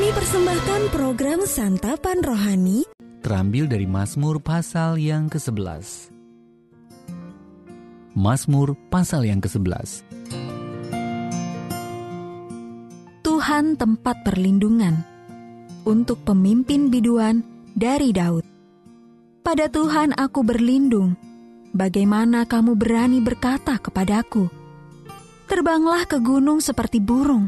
Kami persembahkan program Santapan Rohani terambil dari Mazmur pasal yang ke-11. Mazmur pasal yang ke-11. Tuhan tempat perlindungan untuk pemimpin biduan dari Daud. Pada Tuhan aku berlindung. Bagaimana kamu berani berkata kepadaku, terbanglah ke gunung seperti burung.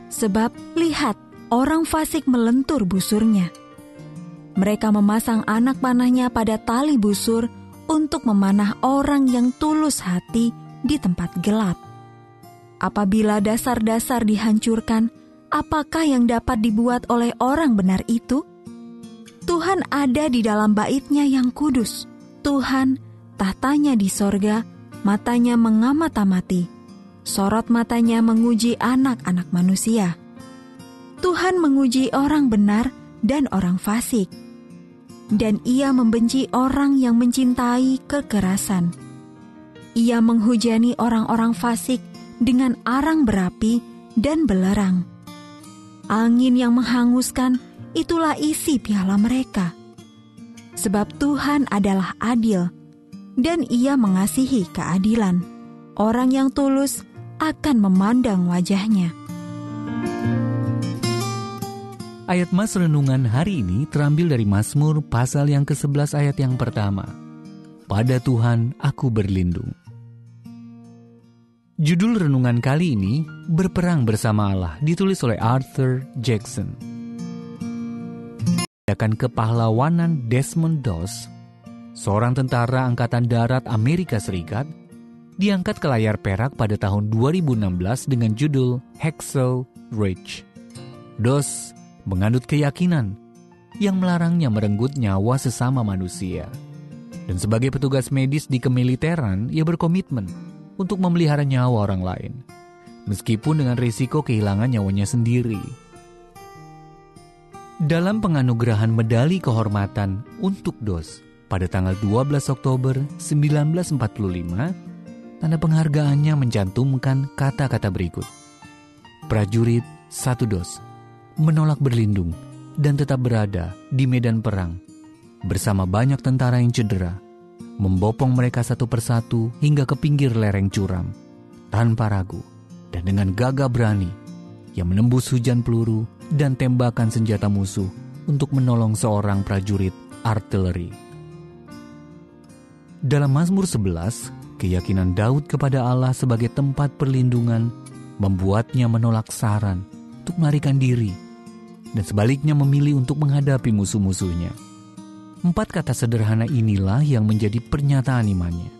Sebab lihat, orang fasik melentur busurnya. Mereka memasang anak panahnya pada tali busur untuk memanah orang yang tulus hati di tempat gelap. Apabila dasar-dasar dihancurkan, apakah yang dapat dibuat oleh orang benar itu? Tuhan ada di dalam bait-Nya yang kudus. Tuhan, tahtanya di sorga, matanya mengamat-amati. Sorot matanya menguji anak-anak manusia. Tuhan menguji orang benar dan orang fasik. Dan Ia membenci orang yang mencintai kekerasan. Ia menghujani orang-orang fasik dengan arang berapi dan belerang. Angin yang menghanguskan, itulah isi piala mereka. Sebab Tuhan adalah adil, dan Ia mengasihi keadilan. Orang yang tulus akan memandang wajah-Nya. Ayat Mas renungan hari ini terambil dari Mazmur pasal yang ke-11 ayat yang pertama. Pada Tuhan aku berlindung. Judul renungan kali ini, Berperang Bersama Allah, ditulis oleh Arthur Jackson. Akan kepahlawanan Desmond Doss, seorang tentara Angkatan Darat Amerika Serikat, diangkat ke layar perak pada tahun 2016 dengan judul Hacksaw Ridge. Doss menganut keyakinan yang melarangnya merenggut nyawa sesama manusia. Dan sebagai petugas medis di kemiliteran, ia berkomitmen untuk memelihara nyawa orang lain, meskipun dengan risiko kehilangan nyawanya sendiri. Dalam penganugerahan medali kehormatan untuk Doss pada tanggal 12 Oktober 1945, tanda penghargaannya mencantumkan kata-kata berikut. Prajurit 1 Doss menolak berlindung dan tetap berada di medan perang bersama banyak tentara yang cedera, membopong mereka satu persatu hingga ke pinggir lereng curam, tanpa ragu dan dengan gagah berani yang menembus hujan peluru dan tembakan senjata musuh untuk menolong seorang prajurit artileri. Dalam Mazmur 11, keyakinan Daud kepada Allah sebagai tempat perlindungan membuatnya menolak saran untuk melarikan diri dan sebaliknya memilih untuk menghadapi musuh-musuhnya. 4 kata sederhana inilah yang menjadi pernyataan imannya.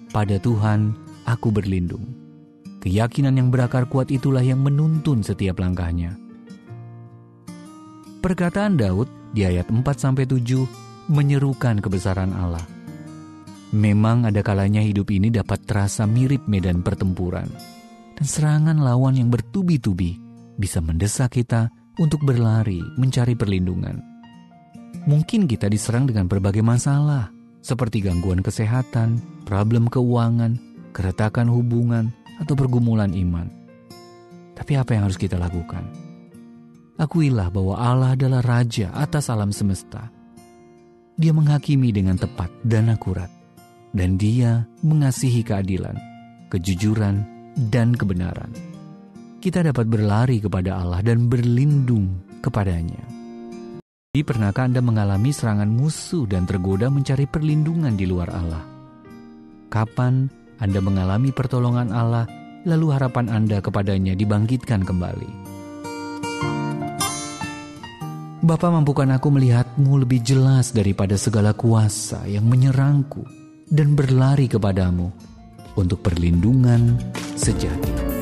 Pada Tuhan aku berlindung. Keyakinan yang berakar kuat itulah yang menuntun setiap langkahnya. Perkataan Daud di ayat 4-7 menyerukan kebesaran Allah. Memang ada kalanya hidup ini dapat terasa mirip medan pertempuran, dan serangan lawan yang bertubi-tubi bisa mendesak kita untuk berlari mencari perlindungan. Mungkin kita diserang dengan berbagai masalah, seperti gangguan kesehatan, problem keuangan, keretakan hubungan, atau pergumulan iman. Tapi apa yang harus kita lakukan? Akuilah bahwa Allah adalah Raja atas alam semesta. Dia menghakimi dengan tepat dan akurat. Dan Dia mengasihi keadilan, kejujuran, dan kebenaran. Kita dapat berlari kepada Allah dan berlindung kepadanya. Jadi, pernahkah Anda mengalami serangan musuh dan tergoda mencari perlindungan di luar Allah? Kapan Anda mengalami pertolongan Allah, lalu harapan Anda kepadanya dibangkitkan kembali? Bapa, mampukan aku melihatmu lebih jelas daripada segala kuasa yang menyerangku, dan berlari kepadamu untuk perlindungan sejati.